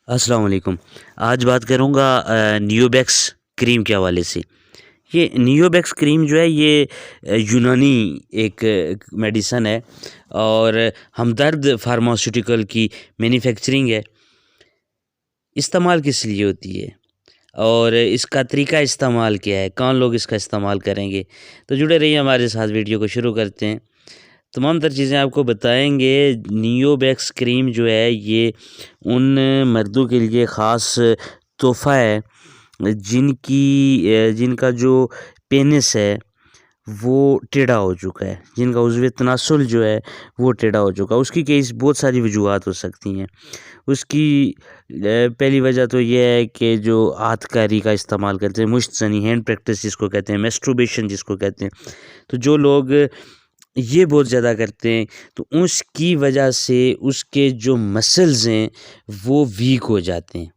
السلام علیکم۔ آج بات کروں گا نیوبیکس کریم کے حوالے سے۔ یہ نیوبیکس کریم جو ہے یہ یونانی ایک میڈیسن ہے اور ہمدرد فارماسیوٹیکل کی مینوفیکچرنگ ہے۔ استعمال کس لیے ہوتی ہے اور اس کا طریقہ استعمال کیا ہے، کون لوگ اس کا استعمال کریں گے، تو جڑے رہیے ہمارے ساتھ۔ ویڈیو کو شروع کرتے ہیں، تمام تر چیزیں آپ کو بتائیں گے۔ نیوبیکس کریم جو ہے یہ ان مردوں کے لیے خاص تحفہ ہے جن کا جو پینس ہے وہ ٹیڑھا ہو چکا ہے، جن کا عضو تناسل جو ہے وہ ٹیڑھا ہو چکا ہے۔ اس کی بہت ساری وجوہات ہو سکتی ہیں۔ اس کی پہلی وجہ تو یہ ہے کہ جو ہاتھ کاری کا استعمال کرتے ہیں، مشت زنی، ہینڈ پریکٹس جس کو کہتے ہیں، میسٹروبیشن جس کو کہتے ہیں، تو جو لوگ یہ بہت زیادہ کرتے ہیں تو اس کی وجہ سے اس کے جو مسلز ہیں وہ ویک ہو جاتے ہیں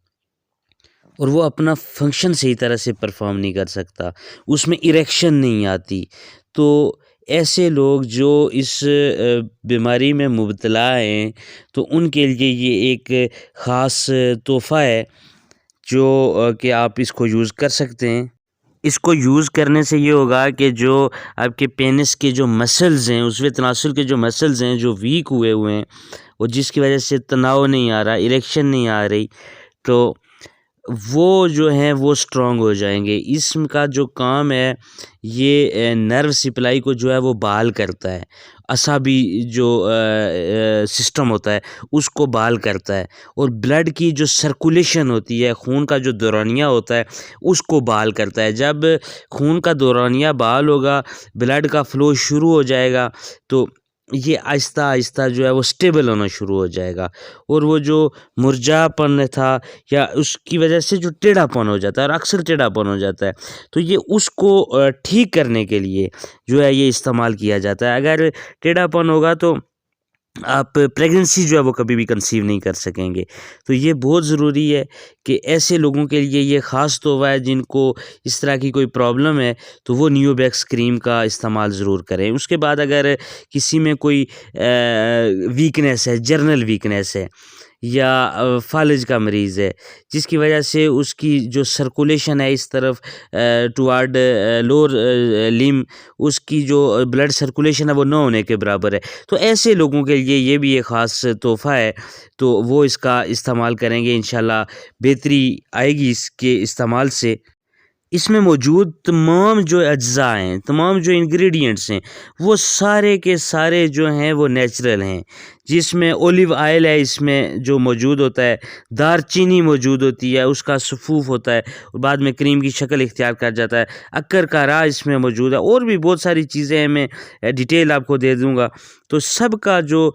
اور وہ اپنا فنکشن صحیح طرح سے پرفارم نہیں کر سکتا، اس میں اریکشن نہیں آتی۔ تو ایسے لوگ جو اس بیماری میں مبتلا ہیں تو ان کے لیے یہ ایک خاص تحفہ ہے جو کہ آپ اس کو یوز کر سکتے ہیں۔ اس کو یوز کرنے سے یہ ہوگا کہ جو آپ کے پینس کے جو مسلز ہیں، عضو تناسل کے جو مسلز ہیں جو ویک ہوئے ہیں اور جس کی وجہ سے تناؤ نہیں آ رہا، اریکشن نہیں آ رہی، تو وہ جو ہیں وہ سٹرونگ ہو جائیں گے۔ اس کا جو کام ہے یہ نرو سپلائی کو جو ہے وہ بحال کرتا ہے، اعصابی جو سسٹم ہوتا ہے اس کو بحال کرتا ہے، اور بلڈ کی جو سرکولیشن ہوتی ہے، خون کا جو دورانیہ ہوتا ہے اس کو بحال کرتا ہے۔ جب خون کا دورانیہ بحال ہوگا، بلڈ کا فلو شروع ہو جائے گا تو یہ آہستہ آہستہ جو ہے وہ سٹیبل ہونا شروع ہو جائے گا، اور وہ جو مرجھا پن تھا یا اس کی وجہ سے جو ٹیڑھا پن ہو جاتا ہے، اور اکثر ٹیڑھا پن ہو جاتا ہے، تو یہ اس کو ٹھیک کرنے کے لیے جو ہے یہ استعمال کیا جاتا ہے۔ اگر ٹیڑھا پن ہوگا تو آپ پریگننسی جو ہے وہ کبھی بھی کنسیو نہیں کر سکیں گے۔ تو یہ بہت ضروری ہے کہ ایسے لوگوں کے لیے یہ خاص تحفہ ہے جن کو اس طرح کی کوئی پرابلم ہے تو وہ نیوبیکس کریم کا استعمال ضرور کریں۔ اس کے بعد اگر کسی میں کوئی ویکنیس ہے، جرنل ویکنیس ہے یا فالج کا مریض ہے جس کی وجہ سے اس کی جو سرکولیشن ہے اس طرف ٹوارڈ لور لم، اس کی جو بلڈ سرکولیشن ہے وہ نہ ہونے کے برابر ہے، تو ایسے لوگوں کے لیے یہ بھی ایک خاص تحفہ ہے، تو وہ اس کا استعمال کریں گے، انشاءاللہ بہتری آئے گی اس کے استعمال سے۔ اس میں موجود تمام جو اجزاء ہیں، تمام جو انگریڈینٹس ہیں، وہ سارے کے سارے جو ہیں وہ نیچرل ہیں، جس میں اولیو آئل ہے، اس میں جو موجود ہوتا ہے، دار چینی موجود ہوتی ہے، اس کا صفوف ہوتا ہے اور بعد میں کریم کی شکل اختیار کر جاتا ہے، عکر کا راہ اس میں موجود ہے، اور بھی بہت ساری چیزیں ہیں، میں ڈیٹیل آپ کو دے دوں گا۔ تو سب کا جو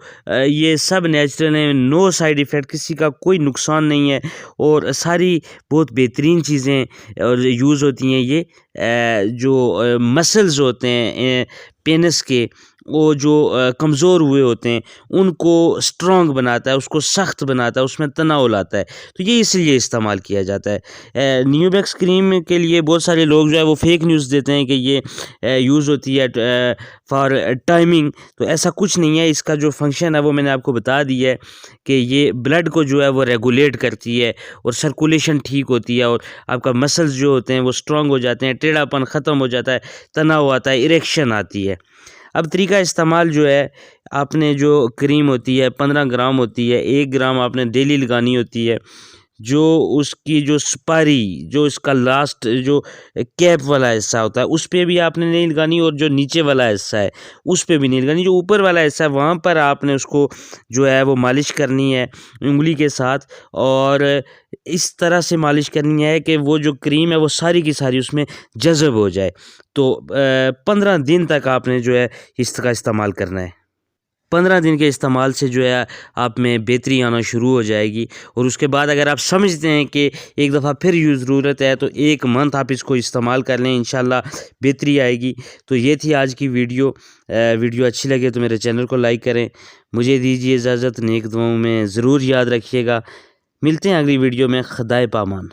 یہ سب نیچرل ہیں، نو سائیڈ ایفیکٹ، کسی کا کوئی نقصان نہیں ہے، اور ساری بہت بہترین چیزیں اور یوز ہوتی ہیں۔ یہ جو مسلز ہوتے ہیں پینس کے، وہ جو کمزور ہوئے ہوتے ہیں ان کو سٹرونگ بناتا ہے، اس کو سخت بناتا ہے، اس میں تناؤ لاتا ہے، تو یہ اس لیے استعمال کیا جاتا ہے۔ نیوبیکس کریم کے لیے بہت سارے لوگ جو ہے وہ فیک نیوز دیتے ہیں کہ یہ یوز ہوتی ہے فار ٹائمنگ، تو ایسا کچھ نہیں ہے۔ اس کا جو فنکشن ہے وہ میں نے آپ کو بتا دی ہے کہ یہ بلڈ کو جو ہے وہ ریگولیٹ کرتی ہے اور سرکولیشن ٹھیک ہوتی ہے، اور آپ کا مسلز جو ہوتے ہیں وہ سٹرونگ ہو جاتے ہیں، ٹیڑھا پن ختم ہو جاتا ہے، تناؤ آتا ہے، اریکشن آتی ہے۔ اب طریقہ استعمال جو ہے، آپ نے جو کریم ہوتی ہے 15 گرام ہوتی ہے، 1 گرام آپ نے ڈیلی لگانی ہوتی ہے۔ جو اس کی جو سپاری، جو اس کا لاسٹ جو کیپ والا حصہ ہوتا ہے اس پہ بھی آپ نے نہیں لگانی، اور جو نیچے والا حصہ ہے اس پہ بھی نہیں لگانی، جو اوپر والا حصہ ہے وہاں پر آپ نے اس کو جو ہے وہ مالش کرنی ہے انگلی کے ساتھ، اور اس طرح سے مالش کرنی ہے کہ وہ جو کریم ہے وہ ساری کی ساری اس میں جذب ہو جائے۔ تو 15 دن تک آپ نے جو ہے اس کا استعمال کرنا ہے۔ 15 دن کے استعمال سے جو ہے آپ میں بہتری آنا شروع ہو جائے گی، اور اس کے بعد اگر آپ سمجھتے ہیں کہ ایک دفعہ پھر ضرورت ہے تو 1 منتھ آپ اس کو استعمال کر لیں، انشاءاللہ بہتری آئے گی۔ تو یہ تھی آج کی ویڈیو اچھی لگے تو میرے چینل کو لائک کریں، مجھے دیجیے اجازت، نیک دعاؤں میں ضرور یاد رکھیے گا۔ ملتے ہیں اگلی ویڈیو میں، خدائے پامان۔